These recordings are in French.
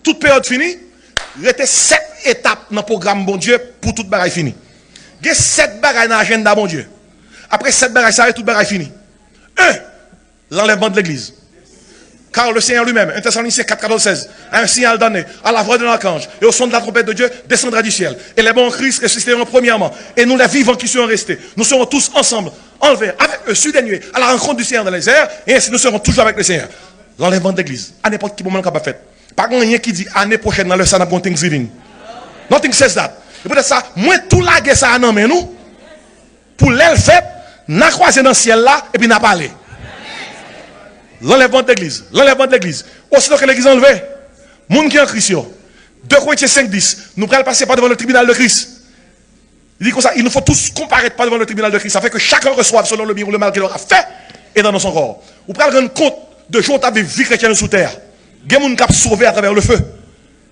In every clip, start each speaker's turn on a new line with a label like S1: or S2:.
S1: toute période finie, il y a 7 étapes dans le programme bon Dieu pour toute bagaille finie. Il y a 7 bagailles dans l'agenda bon Dieu. Après 7 bagailles, ça y est, toute bagaille finie. 1. L'enlèvement de l'église. Car le Seigneur lui-même, 1 Thessaloniciens 4, 14, 16, a un signal donné à la voix de l'archange et au son de la trompette de Dieu descendra du ciel. Et les bons Christ ressusciteront premièrement. Et nous, les vivants qui seront restés, nous serons tous ensemble, enlevés avec eux sur des nuées, à la rencontre du Seigneur dans les airs. Et ainsi nous serons toujours avec le Seigneur. L'enlèvement de l'église, à n'importe quel moment qu'on va faire. Par contre, il y a qui dit année prochaine dans le Sana bon Thanksgiving. Nothing says that. Et peut-être ça, moi tout la guerre ça non mais nous pour l'élever, n'a croisé dans le ciel là et puis n'a parlé. L'enlèvement de l'église, l'enlèvement de l'église. Aussitôt que l'église est enlevée, monde qui est en Christ, 2 Corinthiens 5, 10, nous allons passer par devant le tribunal de Christ. Il dit comme ça, il nous faut tous comparaître par devant le tribunal de Christ, afin que chacun reçoive selon le bien ou le mal qu'il aura fait et dans son corps. Vous pouvez rendre compte de gens qui avaient vie chrétienne sous terre. Il y a des gens qui ont sauvé à travers le feu.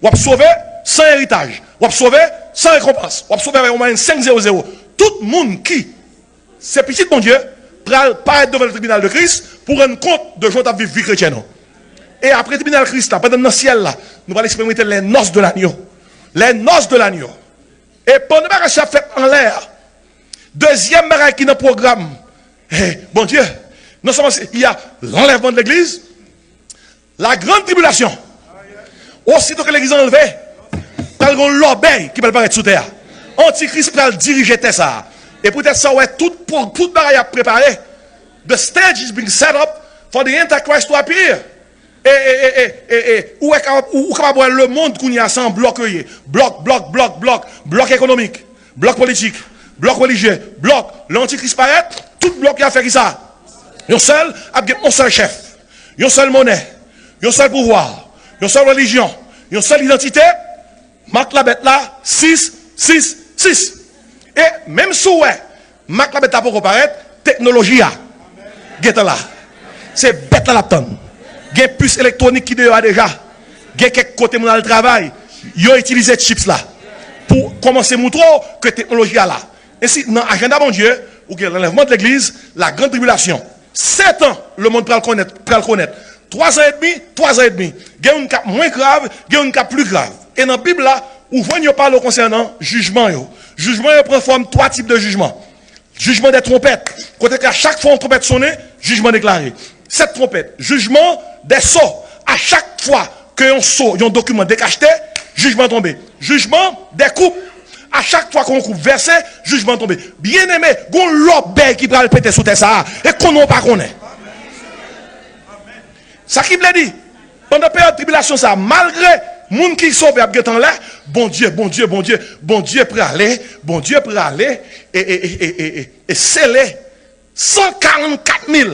S1: Ou ont sauvé sans héritage. Ou ont sauvé sans récompense. Ou ont sauvé avec au moins 500. Tout le monde qui, c'est petit mon Dieu, paraître devant le tribunal de Christ pour rendre compte de gens qui ont vécu vie chrétienne. Et après le tribunal de Christ, là, pendant le ciel, là, nous allons expérimenter les noces de l'agneau. Les noces de l'agneau. Et pendant que ça fait en l'air, deuxième bagaille qui est dans le programme, bon Dieu, non seulement il y a l'enlèvement de l'église, la grande tribulation. Aussitôt que l'église est enlevée, il y a l'obéi qui peut paraître sous terre. Antichrist peut diriger ça. Et peut-être ça ouais tout bagaille à préparer. The stage is being set up for the Antichrist to appear. Où est voir le monde qu'on y a sans bloc économique, bloc politique, bloc religieux, bloc l'antichrist paraît, tout bloc qui a fait ça. Un seul chef, une seule monnaie, un seul pouvoir, une seule religion, une seule identité. Marc la bête là 6. Et même si Marc la bête a pour apparaître, technologie a. Là. C'est bête là la tonne. Il y a puce électronique qui a déjà. Il y a quelques côtés dans le travail. Ils ont utilisé chips là. Pour commencer à montrer que la technologie est là. Ainsi, dans l'agenda bon Dieu, où il y a l'enlèvement de l'église, la grande tribulation. 7 ans, le monde peut le connaître. 3 ans et demi. Il y a un cas moins grave, il y a un cas plus grave. Et dans la Bible là, où vous parle concernant jugement. Jugement prend forme 3 types de jugements. Jugement des trompettes. Côté qu'à chaque fois on trompette sonne, jugement déclaré. 7 trompettes. Jugement des sauts. À chaque fois qu'un saut, un document décacheté, jugement tombé. Jugement des coupes. À chaque fois qu'on coupe verset, jugement tombé. Bien aimé, gon l'obé qui va le péter sous terre ça. Et qu'on n'a pas connaît. Ça qui me dit. Pendant la période de tribulation, ça, malgré moun qui sauve à temps là, bon Dieu pour aller, et sceller 144 000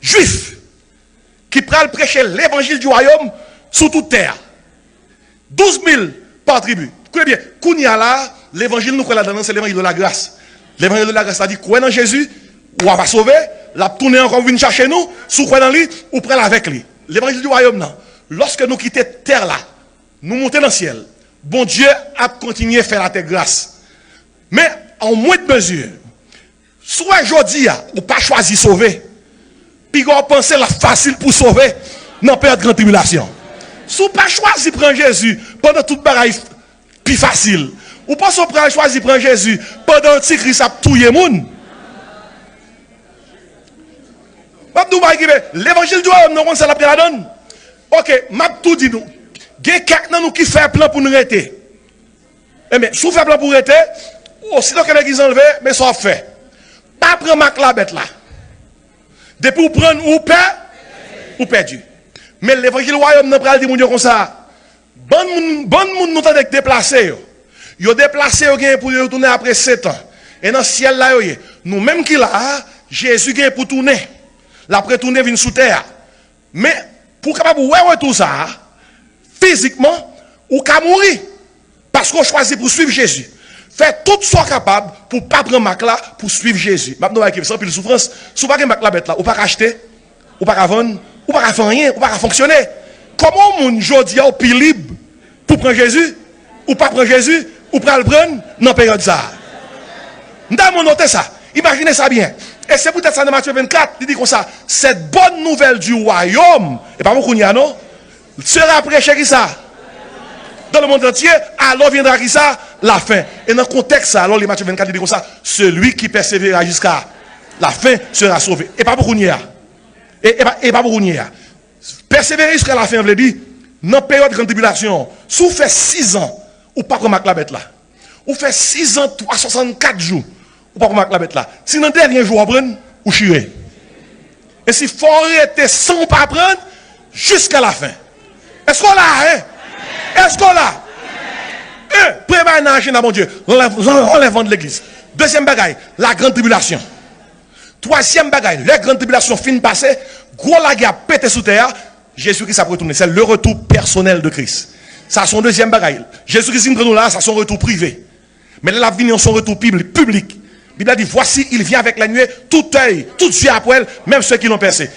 S1: juifs qui prennent prêcher l'évangile du royaume sous toute terre. 12 000 par tribu. Écoutez bien, Kounia là, l'évangile nous croit là-dedans, c'est l'évangile de la grâce. L'évangile de la grâce, c'est-à-dire, croire dans Jésus, ou on va sauver, la tourner encore, venir chercher nous, sous croire dans lui, ou prendre avec lui. L'évangile du royaume, non. Lorsque nous quittons terre là, nous montons dans le ciel, bon Dieu a continué à faire la terre grâce. Mais en moins de mesure, soit aujourd'hui, ou pas choisi sauver, puis on pense la facile pour sauver dans la période de grande tribulation. Si vous pas choisi prendre Jésus pendant toute bagaille plus facile, ou pas choisi prendre Jésus pendant Antichrist a tué les gens. L'évangile du royaume, nous ça la donne. Ok, m'a tout dit nous. Il y a quelqu'un nous qui fait plan pour nous arrêter. Eh bien, si vous faites plan pour arrêter, aussitôt que l'église enlevée, mais ça fait. Pas prendre ma la bête là. Depuis vous prendre ou perdre, ou perdu. Mais l'évangile du royaume n'a pas dit comme ça. Bon monde nous t'a déplacé. Yo déplacé pour retourner après 7 ans. Et dans le ciel là, nous même qui là, Jésus vient pour tourner. L'après tourner vient sous terre. Mais pour capable voir tout ça, physiquement, ou qu'à mourir. Parce qu'on choisit pour suivre Jésus. Faites tout ce soit capable pour ne pas prendre ma là pour suivre Jésus. Maintenant, avec ça, puis la souffrance, si vous ne pas la bête là, ou pas acheter, ou pas vendre, ou pas faire rien, ou pas fonctionner. Comment mon jodi a plus libre pour prendre Jésus, ou pas prendre Jésus, ou prendre le prendre dans la période ça. Nous avons noté ça. Imaginez ça bien. Et c'est peut-être ça dans Matthieu 24, il dit comme ça, cette bonne nouvelle du royaume, et pas beaucoup n'y a non, sera prêché qui ça? Dans le monde entier, alors viendra qui ça? La fin. Et dans le contexte, alors les Matthieu 24 dit comme ça, celui qui persévérera jusqu'à la fin sera sauvé. Et pas beaucoup n'y a. Et pas beaucoup n'y a. Persévérer jusqu'à la fin, on veut dire, dans la période de grande tribulation, si vous faites 6 ans, ou pas comme la bête là. Ou fait 6 ans, 364 jours, ou pas comme la bête là. Si dans le dernier jour, vous prenez, ou chirez. Et si faut arrêter sans pas prendre, jusqu'à la fin. Est-ce qu'on l'a, hein? Est-ce qu'on l'a? Préparez dans la chaîne à mon Dieu. L'enlèvement de l'église. Deuxième bagaille, la grande tribulation. Troisième bagaille, la grande tribulation fin passée, gros la guerre pété sous terre, Jésus-Christ a retourné. C'est le retour personnel de Christ. Ça, son deuxième bagaille. Jésus-Christ nous là, ça son retour privé. Mais là, la vie, son retour public. La Bible a dit, voici, il vient avec la nuée, tout œil, tout yeux après elle, même ceux qui l'ont percé.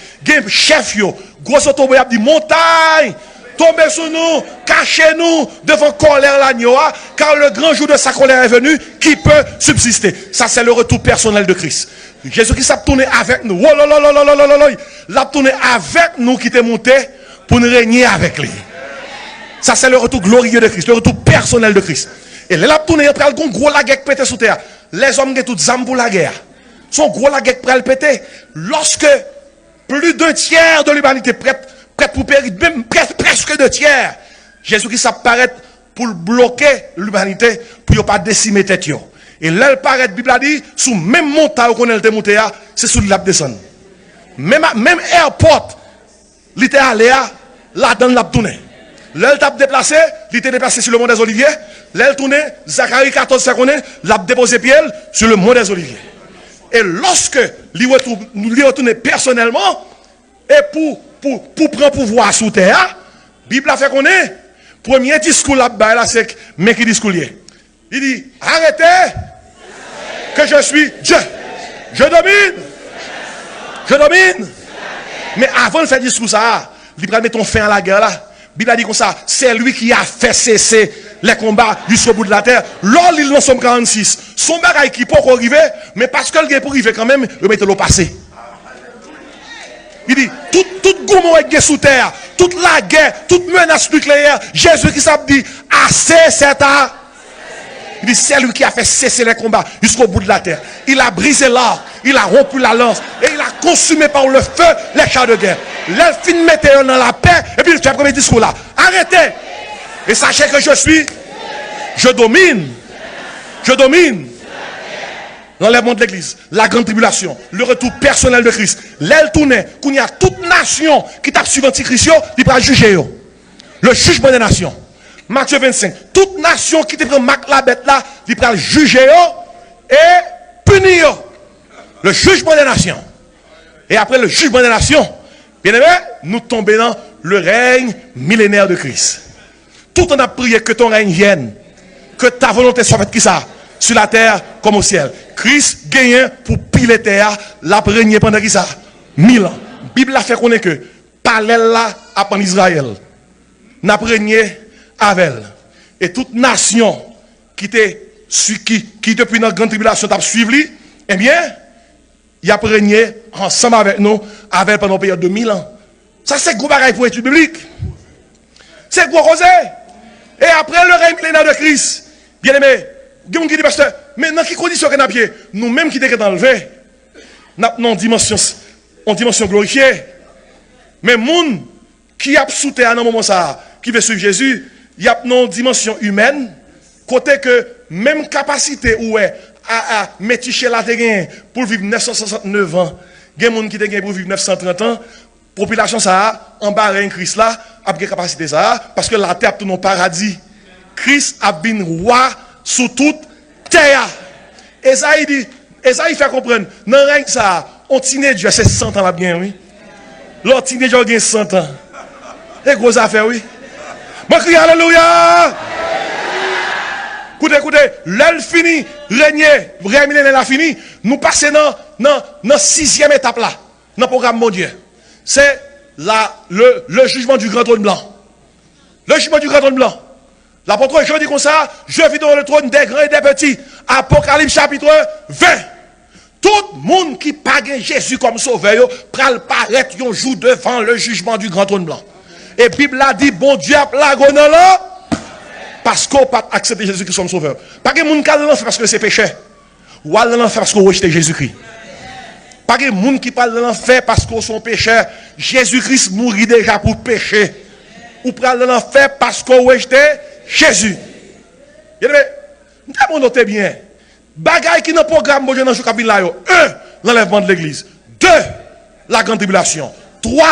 S1: Chef, yo, gros automobile a dit, montagne, tombez sur nous, cachez-nous devant colère l'agneau, car le grand jour de sa colère est venu, qui peut subsister. Ça, c'est le retour personnel de Christ. Jésus-Christ a tourné avec nous. Oh là là là là là là là. Il a tourné avec nous qui était monté pour nous régner avec lui. Ça, c'est le retour glorieux de Christ, le retour personnel de Christ. Et là, il a tourné, il a pris gros la guerre pété sous terre. Les hommes qui ont toutes armes pour la guerre. Son gros la guerre prêt à le péter. Lorsque plus d'un tiers de l'humanité prête pour périr, même presque 2 tiers, Jésus-Christ apparaît pour bloquer l'humanité, pour ne pas décimer tête. Et là, il paraît, la Bible a dit, sous même montagne qu'on est monté, c'est sous la descente. Même airport, il était allé là dans la tournée. Là, il a déplacé, il était déplacé sur le mont des Oliviers. Là, il tourné, Zacharie 14 secondes, il a déposé pied sur le mont des Oliviers. Et lorsque il retourne personnellement, et pour prendre pouvoir sous terre, la Bible a fait qu'on est, premier discours là-bas, c'est mais qui discours il dit, arrêtez, que je suis Dieu. Je domine. Je domine. Mais avant de faire discours ça, il va mettre ton fin à la guerre là. Bible a dit comme ça, c'est lui qui a fait cesser les combats jusqu'au bout de la terre. Lors l'île Somme 46, son bagage qui peut arriver, mais parce que le pour arriver quand même, il met le passé. Il dit, tout gourmand est sous terre, toute la guerre, toute menace nucléaire, Jésus qui s'est dit, assez c'est à. Il dit, c'est lui qui a fait cesser les combats jusqu'au bout de la terre. Il a brisé l'arc, il a rompu la lance, et il a consumé par le feu les chars de guerre. L'elfine mettait dans la paix, et puis il fait le premier discours là. Arrêtez! Et sachez que je domine. L'enlèvement de l'église, la grande tribulation, le retour personnel de Christ. L'aile tournée, qu'il y a toute nation qui tape sur l'antichrist, il va juger. Le jugement des nations. Matthieu 25. Toute nation qui te prend la bête là, il va juger et punir. Le jugement des nations. Et après le jugement des nations, bien aimé, nous tombons dans le règne millénaire de Christ. Tout en a prié que ton règne vienne. Que ta volonté soit faite qui ça? Sur la terre comme au ciel. Christ gagne pour piler terre, l'a régné pendant qui ça? 1000 ans. La Bible a fait qu'on est que parallèle là en Israël. N'a régné avec elle. Et toute nation qui depuis notre grande tribulation t'a suivi, eh bien, il a régné ensemble avec nous, avec pendant une période de 1000 ans. Ça c'est gros bagaille pour étude biblique. C'est gros rosé. Et après le règne millénaire de Christ, bien aimé, il y a qui dit, pasteur, mais dans quelles conditions qu'on a pied? Nous-mêmes qui sommes enlevés, nous avons une dimension glorifiée. Mais les gens qui a sauté à un moment ça, qui veut suivre Jésus, il y a une dimension humaine, côté que même capacité où est à méticher la terre pour vivre 969 ans, il y a des gens qui ont pour vivre 930 ans, population ça, en bas de Christ là, a une capacité ça, parce que la terre est un paradis. Christ a bien roi sous toute terre. Et ça, il dit, et ça, il fait comprendre, dans le règne ça, on tient Dieu, c'est 100 ans là bien, oui. L'autre tient Dieu, 100 ans. Et gros affaire, oui. Moi, crie alléluia. Écoutez, l'elle fini, régner, vrai millénaire a fini, nous passons dans 6e étape là, dans le programme mon Dieu. C'est le jugement du grand trône blanc. Le jugement du grand trône blanc. L'apôtre Jean dit comme ça, je vis dans le trône des grands et des petits. Apocalypse chapitre 20. Tout le monde qui pague Jésus comme sauveur, pral paraître un jour devant le jugement du grand trône blanc. Et la Bible a dit, bon Dieu a plagué là. Parce qu'on n'a pas accepté Jésus-Christ comme sauveur. Pas que les gens qui parlent parce que c'est péché. Ou aller dans l'enfer parce qu'on rejette Jésus-Christ. Pas que les gens qui parlent de l'enfer parce qu'on sont pécheurs. Jésus-Christ mourit déjà pour pécher. Ou parlent de l'enfer parce qu'on rejette Jésus. Vous notez bien. Bagaille qui dans le programme bon Dieu dans le chapitre là. 1. L'enlèvement de l'église. 2. La grande tribulation. 3.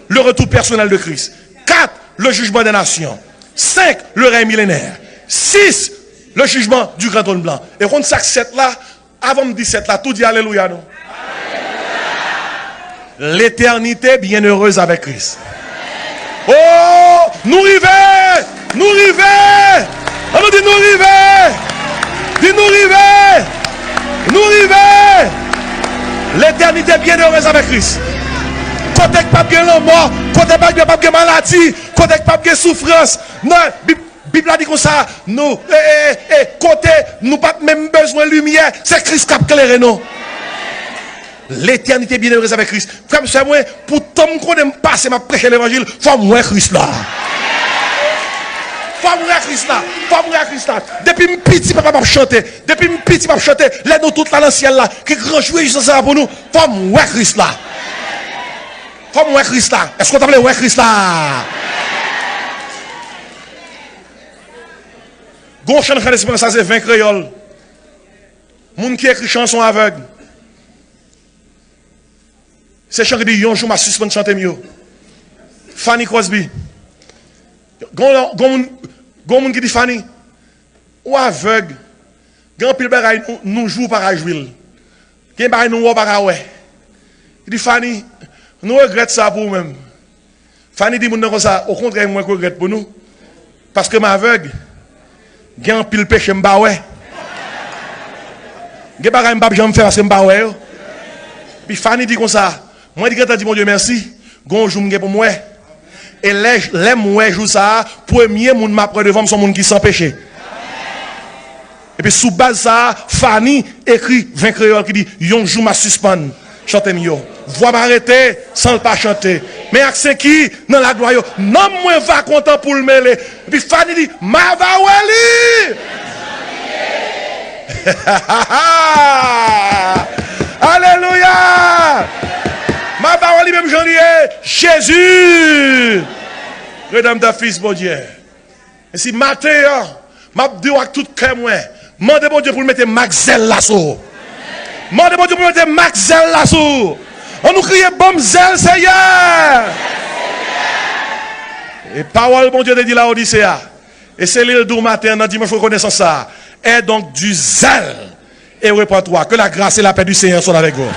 S1: Le retour personnel de Christ. 4. Le jugement des nations. 5. Le règne millénaire. 6. Le jugement du grand trône blanc. Et quand ça 7 là, avant de dire 7 là, tout dit alléluia non. L'éternité bienheureuse avec Christ. Oh, nous rivons, nous rivons. On nous dit nous rivons. Dis nous rivons. Nous rivons. L'éternité bienheureuse avec Christ. Côté que pas bien la mort, côté pas bien maladie, côté que pas bien souffrance. Non, Bible a dit comme ça, nous, côté, nous pas même besoin de lumière, c'est Christ qui a éclairé nous. L'éternité bienheureuse avec Christ. Comme ça, moi, pour tant qu'on aime passer ma prêcher l'évangile, faut mourir Christ là. Faut mourir Christ là. Faut mourir Christ là. Depuis mon petit papa m'a chanté. Depuis mon petit papa chanté, les nous toutes là dans le ciel là, qui grand jouer juste ça pour nous. Faut mourir Christ là. Faut mourir Christ là. Est-ce qu'on t'appelle mourir Christ là? Gon chant de ça c'est 20 créoles. Moun qui écrit chanson aveugle. C'est chant qui dit yon jour m'a suspend chanter mieux. Fanny Crosby. Gon moun qui dit Fanny ou aveugle. Grand pile bagay nous joue par jouer. Gen bagay nous par ouais. Il dit Fanny, nous regrette ça pour nous-mêmes. Fanny dit moun comme ça, au contraire moi regrette pour nous parce que m'aveugle. Gen pile péché m'ba ouais. Gen bagay m'ba jamais faire parce que m'ba ouais. Puis Fanny dit comme ça, moi dit que dit mon Dieu merci, gon jour m'gè pour moi. Et les moi jour ça, premier moun m'a près devant son moun qui sans péché. Et puis sous base ça, Fanny écrit 20 créoles qui dit yon jour m'a suspend chanter mieux. Voix m'arrêter sans pas chanter. Mais accès qui dans la gloire non moi va content pour le mêler. Et puis Fanny dit ma va wali. Alléluia. Ma va wali même Jean Jésus. Redame ta fils bon Dieu. Et si matin m'a dit avec tout cœur moi, mandez bon Dieu pour mettre Maxel là-sous. Mandez bon Dieu pour mettre Maxel là-sous. On nous crie bon zèle Seigneur. Et parole bon Dieu te dit la Odyssée. Et c'est l'île du matin dans dimanche reconnaissance ça. Et donc du zèle et répands-toi. Que la grâce et la paix du Seigneur soient avec vous.